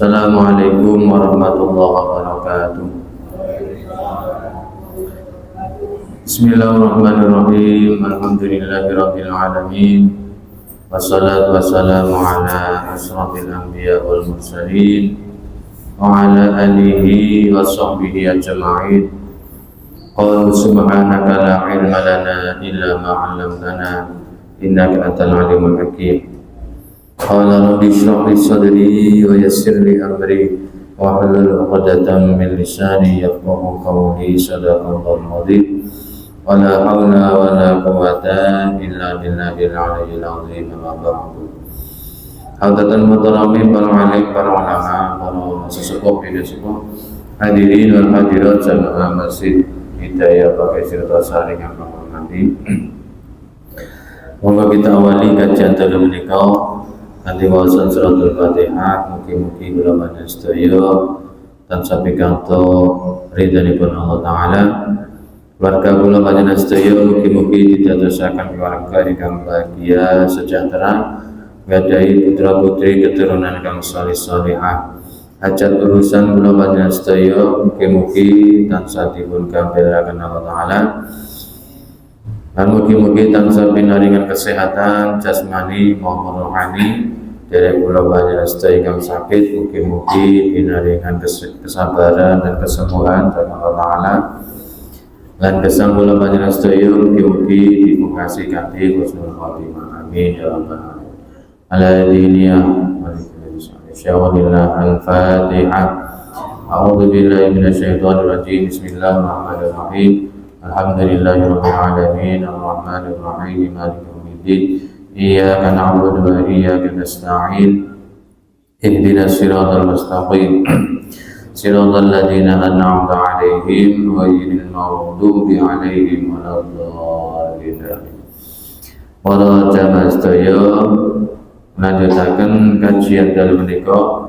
Assalamualaikum warahmatullahi wabarakatuh. Bismillahirrahmanirrahim. Alhamdulillahirabbil alamin. Wassalatu wassalamu ala asyrafil anbiya wal mursalin wa ala alihi wa sahbihi ajma'in. Qul subhanaka la ilma lana illa ma 'allamtana innaka antal alimul hakim. Qala rabbi shrah li sadri wa yassir li amri wa hlul 'uqdatam min lisani yafqahu qawli. Sadaqallahul azim. Wa la haula wa la quwwata illa billahil aliyyil azim. Amma ba'du. Hadatan muhtaramin para alim, para ulama, para sesepuh dan sesepuh, hadirin wal hadirat jamaah Masjid Hidayah Pakai Sirta Sari yang menghormati. Moga kita awali kajian dalam menikah nanti wawasan suratul Fatihah. Mugi-mugi kula panjenengan sedaya tansah pikanto ridhanipun Allah Ta'ala. Keluarga kula panjenengan sedaya mugi-mugi didadosaken keluarga ingkang bahagia sejahtera, gadhahi putra-putri keturunan kang salih-salihah. Hajat urusan kula panjenengan sedaya mugi-mugi tansah dipun gambiraken Allah Ta'ala. Dan mugi-mugi tansah pinaringan kesehatan jasmani maupun rohani dari kula panjenengan sedaya ingkang sakit, mugi-mugi pinaringan kesabaran dan kesembuhan dari Allah Ta'ala. Lan gesang kula panjenengan sedaya mugi-mugi dipungkasi kanthi husnul khotimah. Amin ya rabbal alamin. Al-hadiniyah Al-Fatihah. A'udzu billahi minasyaitonir rajim. Bismillahirrahmanirrahim. Alhamdulillahirabbil alamin. Arrahmanir rahim. Maliki yaumiddin. Iyyaka na'budu wa iyyaka nasta'in. Ihdinas siratal mustaqim. Siratal ladzina an'amta 'alaihim ghairil maghdubi 'alaihim waladdallin. Para jamaah sedaya, melanjutkan kajian dalam menika,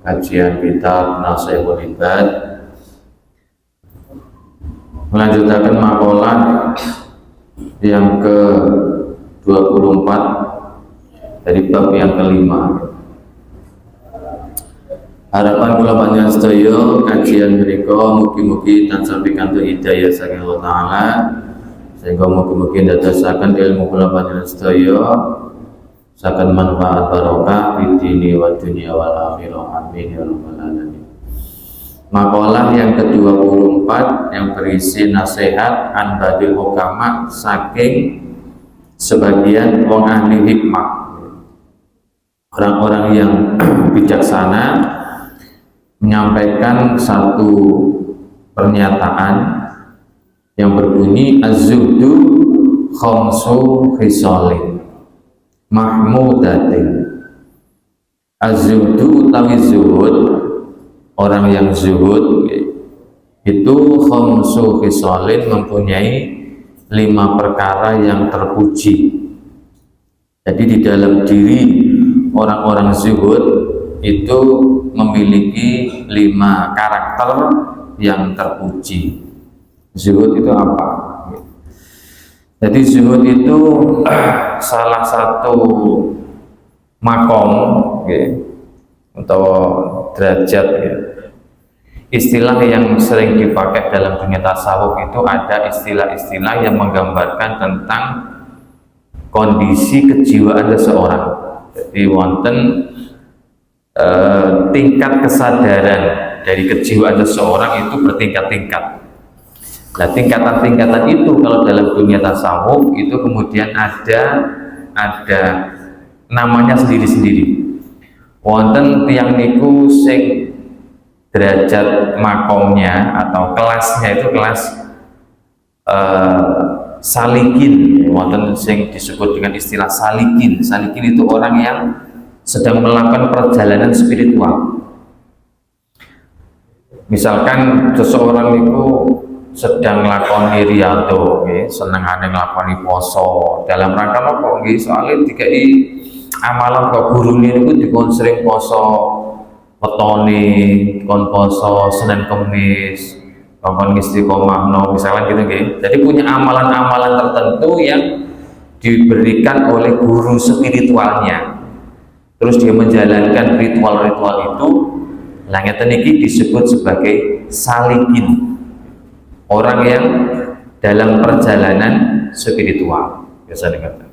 kajian kitab Nashihul Ibad, melanjutkan makalah yang ke-24 dari bab yang kelima. Harapan kula panjenengan sedaya kajian menika mugi-mugi tansah pikantuk hidayah saking Allah Ta'ala, sehingga mugi-mugi ndadosaken ilmu kula panjenengan sedaya saged manfaat barokah fid dini wa dunya wal akhirah. Amin ya rabbal alamin. Makalah yang ke-24 yang berisi nasihat an badil hukama saking sebagian wong ahli hikmah, orang-orang yang bijaksana, menyampaikan satu pernyataan yang berbunyi az-zuhdu khamsu khisalin mahmudatin. Az-zuhdu utawi zuhud, orang yang zuhud itu khamsu khisalin mempunyai 5 perkara yang terpuji. Jadi di dalam diri orang-orang zuhud itu memiliki 5 karakter yang terpuji. Zuhud itu apa? Jadi zuhud itu salah satu makom atau derajat. Istilah yang sering dipakai dalam dunia tasawuf itu ada istilah-istilah yang menggambarkan tentang kondisi kejiwaan seseorang. Jadi wonten tingkat kesadaran dari kejiwaan seseorang itu bertingkat-tingkat. Nah, tingkatan-tingkatan itu kalau dalam dunia tasawuf itu kemudian ada namanya sendiri-sendiri. Wonten tiyang niku sing derajat makomnya atau kelasnya itu kelas salikin. Wonten sing disebut dengan istilah salikin. Salikin itu orang yang sedang melakukan perjalanan spiritual. Misalkan seseorang itu sedang nglakoni riyadhah, senengane nglakoni poso. Dalam rangka apa nggih? Soalnya dikai amalan kok gurune niku dikon sering poso wetone, kon poso Senin Kamis, kon istiqomah misalnya gitu nggih. Jadi punya amalan-amalan tertentu yang diberikan oleh guru spiritualnya. Terus dia menjalankan ritual-ritual itu Langit ini disebut sebagai salikin, orang yang dalam perjalanan spiritual. Biasa dikatakan.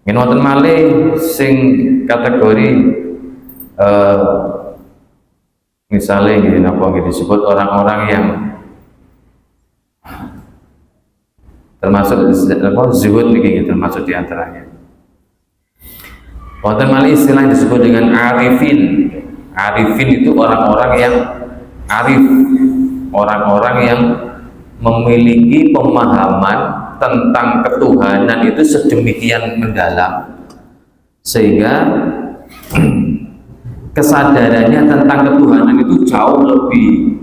Ngene wonten malih sing kategori misalnya gini, disebut orang-orang yang termasuk zuhud nih, termasuk diantaranya. Wonten malih istilah yang disebut dengan arifin. Arifin itu orang-orang yang arif, orang-orang yang memiliki pemahaman tentang ketuhanan itu sedemikian mendalam sehingga kesadarannya tentang ketuhanan itu jauh lebih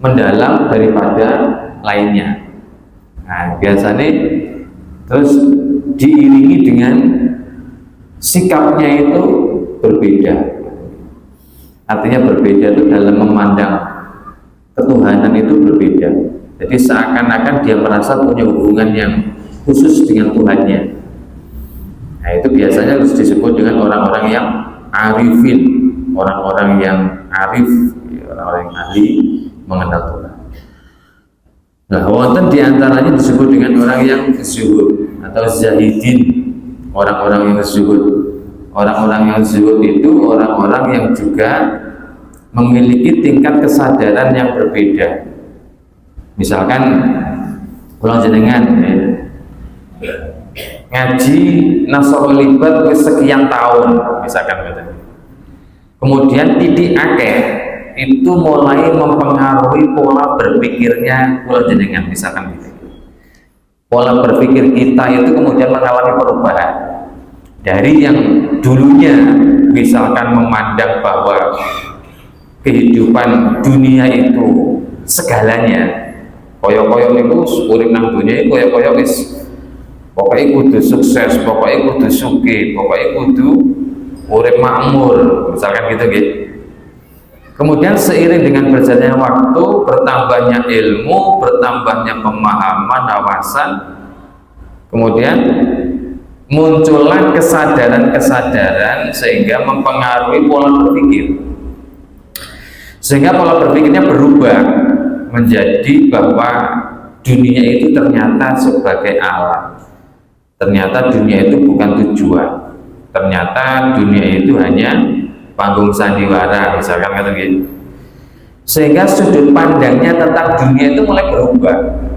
mendalam daripada lainnya. Nah, biasanya terus diiringi dengan sikapnya itu berbeda. Artinya berbeda itu dalam memandang ketuhanan itu berbeda. Jadi seakan-akan dia merasa punya hubungan yang khusus dengan Tuhannya. Nah, itu biasanya harus disebut dengan orang-orang yang arifin, orang-orang yang arif, orang-orang yang ahli mengenal Tuhan. Nah, wonten diantaranya disebut dengan orang yang zuhud atau zahidin, orang-orang yang zuhud. Orang-orang yang zuhud itu orang-orang yang juga memiliki tingkat kesadaran yang berbeda. Misalkan pulang jenengan ngaji Nasrul Libat sekian tahun, misalkan gitu. Kemudian titik akeh itu mulai mempengaruhi pola berpikirnya pulang jenengan, misalkan gitu. Pola berpikir kita itu kemudian mengalami perubahan. Dari yang dulunya misalkan memandang bahwa kehidupan dunia itu segalanya, koyo-koyo itu urip nang dunia itu koyo-koyo wis pokoknya kudu sukses, pokoknya kudu sugih, pokoknya kudu urip makmur, misalkan gitu gitu. Kemudian seiring dengan berjalannya waktu, bertambahnya ilmu, bertambahnya pemahaman, wawasan, kemudian muncullah kesadaran-kesadaran sehingga mempengaruhi pola berpikir, sehingga pola berpikirnya berubah menjadi bahwa dunia itu ternyata sebagai alat, ternyata dunia itu bukan tujuan, ternyata dunia itu hanya panggung sandiwara, misalkan kata gitu. Sehingga sudut pandangnya tentang dunia itu mulai berubah.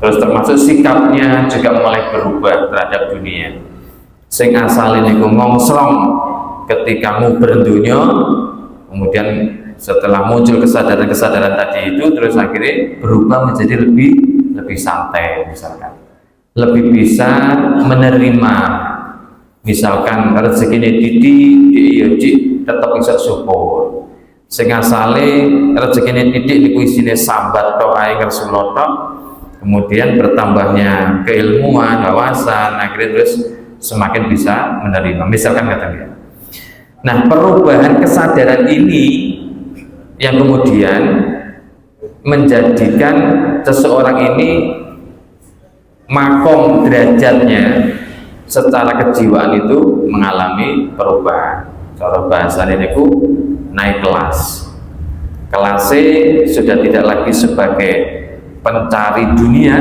Terus termasuk sikapnya juga mulai berubah terhadap dunia. Sing asalnya niku ngongsrong ketika mau berdunia, kemudian setelah muncul kesadaran-kesadaran tadi itu, terus akhirnya berubah menjadi lebih santai, misalkan lebih bisa menerima, misalkan rezeki didi diyoji tetap bisa syukur. Sing asale rezeki didik niku isine sambat tok ae Rasulullah tok. Kemudian bertambahnya keilmuan, wawasan, akhirnya terus semakin bisa menerima, misalkan katanya. Nah, perubahan kesadaran ini yang kemudian menjadikan seseorang ini makom derajatnya secara kejiwaan itu mengalami perubahan. Cara bahasa ini naik kelas. Kelasnya sudah tidak lagi sebagai pencari dunia,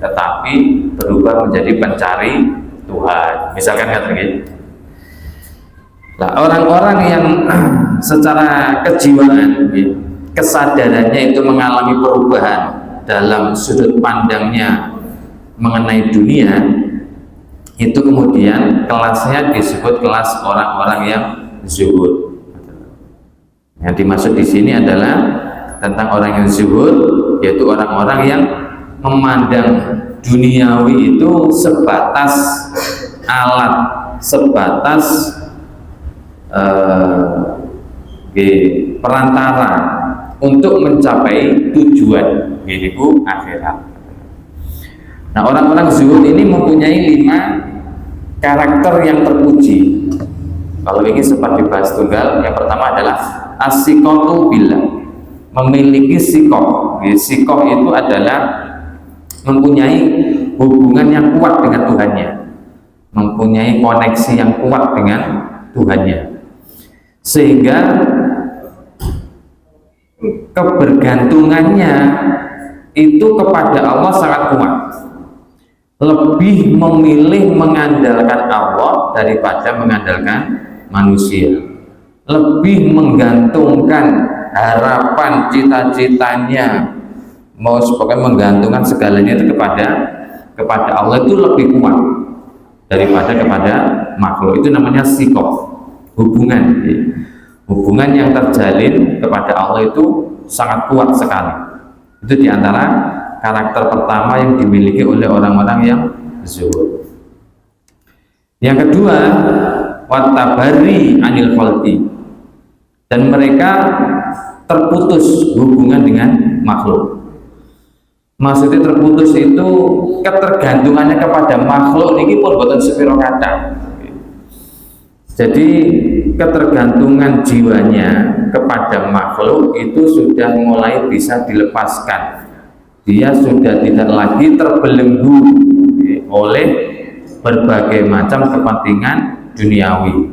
tetapi berubah menjadi pencari Tuhan, misalkan gitu. Nah, orang-orang yang secara kejiwaan kesadarannya itu mengalami perubahan dalam sudut pandangnya mengenai dunia, itu kemudian kelasnya disebut kelas orang-orang yang zuhud. Yang dimaksud di sini adalah tentang orang yang zuhud, yaitu orang-orang yang memandang duniawi itu sebatas alat, sebatas perantara untuk mencapai tujuan, yaitu akhirat. Nah, orang-orang zuhud ini mempunyai 5 karakter yang terpuji. Kalau ini sempat dibahas tunggal, yang pertama adalah as-siqatu billah, memiliki sikoh. Sikoh itu adalah mempunyai hubungan yang kuat dengan Tuhannya, mempunyai koneksi yang kuat dengan Tuhannya, sehingga kebergantungannya itu kepada Allah sangat kuat, lebih memilih mengandalkan Allah daripada mengandalkan manusia, lebih menggantungkan harapan cita-citanya, mau sebagai menggantungkan segalanya itu kepada Allah, itu lebih kuat daripada kepada makhluk. Itu namanya sikoh, hubungan yang terjalin kepada Allah itu sangat kuat sekali. Itu diantara karakter pertama yang dimiliki oleh orang-orang yang zuhud. Yang kedua, watabari anil khalqi, dan mereka terputus hubungan dengan makhluk. Maksudnya terputus itu ketergantungannya kepada makhluk ini pun boten sepiro kata. Jadi ketergantungan jiwanya kepada makhluk itu sudah mulai bisa dilepaskan. Dia sudah tidak lagi terbelenggu oleh berbagai macam kepentingan duniawi.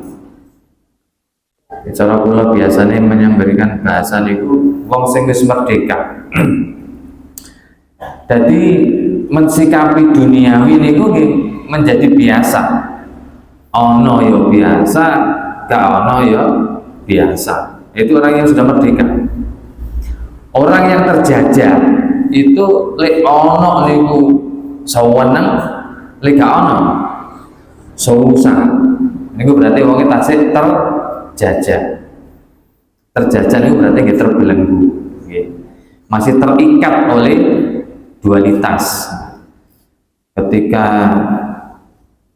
Cara kula biasanya memberikan bahasa niku wong sing wis merdeka. Jadi mensikapi duniawi niku menjadi biasa. Ono yo biasa, gak ono yo biasa. Itu orang yang sudah merdeka. Orang yang terjajah itu lek ono niku saweneng, lek gak ono susah. Niku berarti wong tasik terjajah. Terjajah niku berarti nggih terbelenggu, nggih. Masih terikat oleh dualitas. Ketika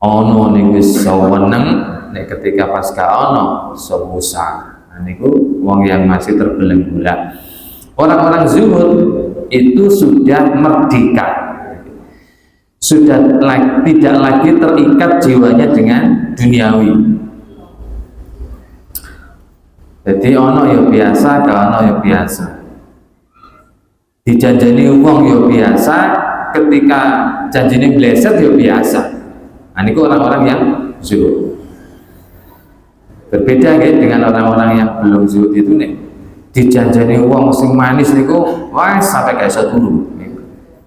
ono niku saweneng, nek ketika pas gak ono susah. Niku wong yang masih terbelenggu. Orang-orang zuhud itu sudah merdeka, sudah tidak lagi terikat jiwanya dengan duniawi. Jadi ono ya biasa, gak ono ya biasa. Dijanjani uang ya biasa, ketika janjine bleset ya biasa. Nah, ini orang-orang yang zuhud. Berbeda ya dengan orang-orang yang belum zuhud itu nih. Dijanjani uang sing manis niku, wah sampai kayak satu turu.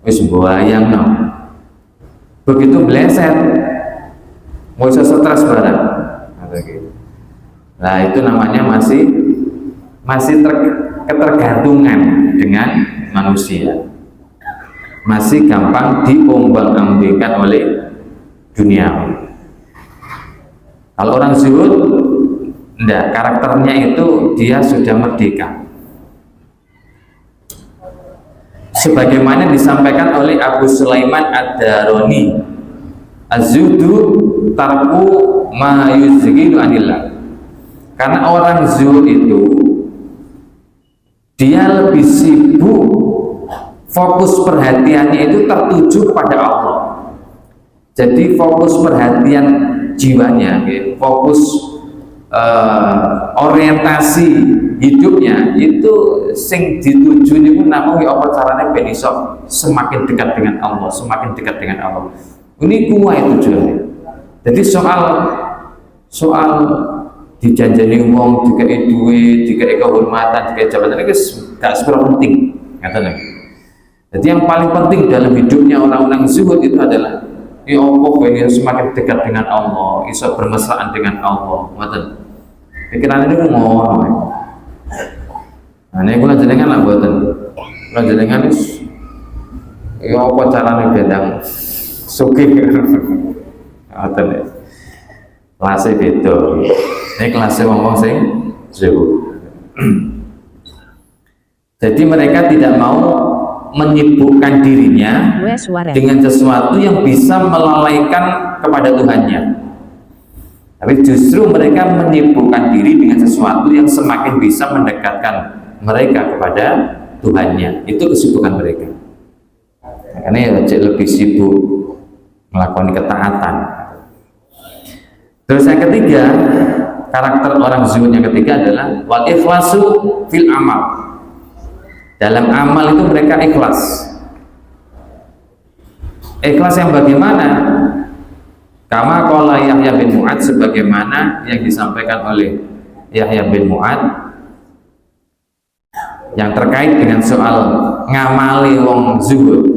Wis mbayang no. Begitu bleset, mau stres barang. Nah itu namanya masih ketergantungan dengan manusia, masih gampang diombang-ambingkan oleh dunia. Kalau orang zuhud, enggak, karakternya itu dia sudah merdeka. Sebagaimana disampaikan oleh Abu Sulaiman Ad-Darani, az-zuhdu tarku ma yuzghidu anillah. Karena orang zuhud itu dia lebih sibuk, fokus perhatiannya itu tertuju kepada Allah. Jadi fokus perhatian jiwanya, fokus orientasi hidupnya itu sing dituju niku namung apa carane ben iso semakin dekat dengan Allah, semakin dekat dengan Allah. Ini kuat tujuannya. Jadi soal dijanjani wong, dikai duit, dikai kehormatan, dikai jabatan itu gak seberapa penting, katanya. Jadi yang paling penting dalam hidupnya orang-orang zuhud itu adalah ya Allah pengen semakin dekat dengan Allah, iso bermesraan dengan Allah, ngoten. Pikiran ini ngono. Nah, ini kula jenengan lah mboten. Kula jenengan wis ya apa carane bendang sugih. Ngoten ya. Kelasnya beda. Ini kelasnya ngomong sing zuhud. Jadi mereka tidak mau menyibukkan dirinya dengan sesuatu yang bisa melalaikan kepada Tuhannya. Tapi justru mereka menyibukkan diri dengan sesuatu yang semakin bisa mendekatkan mereka kepada Tuhannya. Itu kesibukan mereka. Karena ya lebih sibuk melakukan ketaatan. Terus yang ketiga, karakter orang zuhud yang ketiga adalah wal ikhlasu fil amal. Dalam amal itu mereka ikhlas. Ikhlas yang bagaimana? Kama qala Yahya bin Mu'ad, sebagaimana yang disampaikan oleh Yahya bin Mu'ad, yang terkait dengan soal ngamali wong zuhud